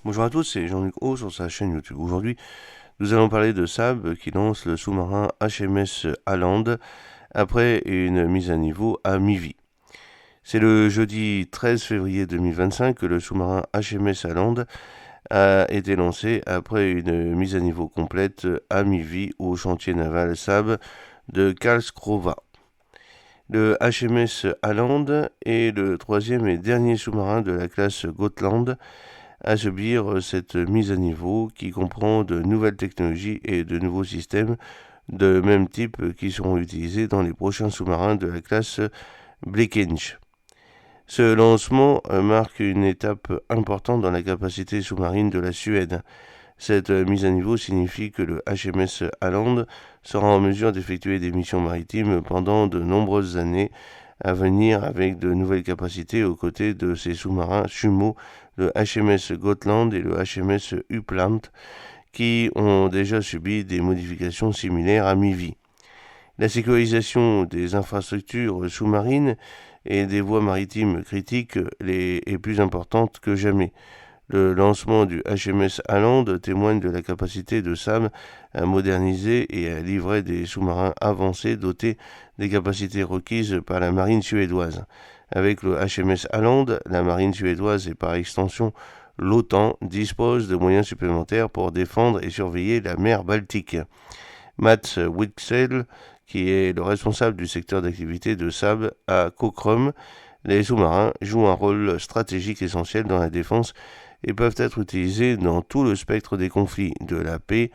Bonjour à tous, c'est Jean-Luc O sur sa chaîne YouTube. Aujourd'hui, nous allons parler de Saab qui lance le sous-marin HMS Halland après une mise à niveau à mi-vie. C'est le jeudi 13 février 2025 que le sous-marin HMS Halland a été lancé après une mise à niveau complète à mi-vie au chantier naval Saab de Karlskrona. Le HMS Halland est le troisième et dernier sous-marin de la classe Gotland à subir cette mise à niveau qui comprend de nouvelles technologies et de nouveaux systèmes de même type qui seront utilisés dans les prochains sous-marins de la classe Blekinge. Ce lancement marque une étape importante dans la capacité sous-marine de la Suède. Cette mise à niveau signifie que le HMS Halland sera en mesure d'effectuer des missions maritimes pendant de nombreuses années à venir avec de nouvelles capacités aux côtés de ses sous-marins jumeaux, le HMS Gotland et le HMS Uppland, qui ont déjà subi des modifications similaires à mi-vie. La sécurisation des infrastructures sous-marines et des voies maritimes critiques est plus importante que jamais. Le lancement du HMS Halland témoigne de la capacité de Saab à moderniser et à livrer des sous-marins avancés dotés des capacités requises par la marine suédoise. Avec le HMS Halland, la marine suédoise et par extension l'OTAN dispose de moyens supplémentaires pour défendre et surveiller la mer Baltique. Mats Wicksell, qui est le responsable du secteur d'activité de Saab à Kockums, les sous-marins jouent un rôle stratégique essentiel dans la défense et peuvent être utilisés dans tout le spectre des conflits, de la paix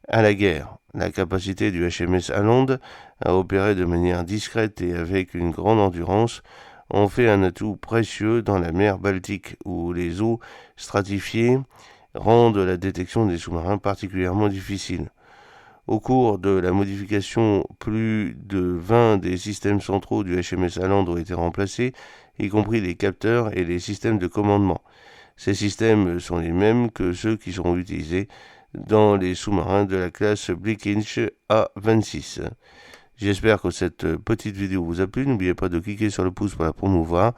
à la guerre. La capacité du HMS Halland à opérer de manière discrète et avec une grande endurance en fait un atout précieux dans la mer Baltique, où les eaux stratifiées rendent la détection des sous-marins particulièrement difficile. Au cours de la modification, plus de 20 des systèmes centraux du HMS Halland ont été remplacés, y compris les capteurs et les systèmes de commandement. Ces systèmes sont les mêmes que ceux qui seront utilisés dans les sous-marins de la classe Blekinge A26. J'espère que cette petite vidéo vous a plu. N'oubliez pas de cliquer sur le pouce pour la promouvoir,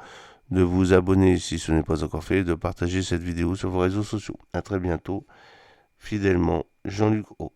de vous abonner si ce n'est pas encore fait, de partager cette vidéo sur vos réseaux sociaux. A très bientôt. Fidèlement, Jean-Luc O.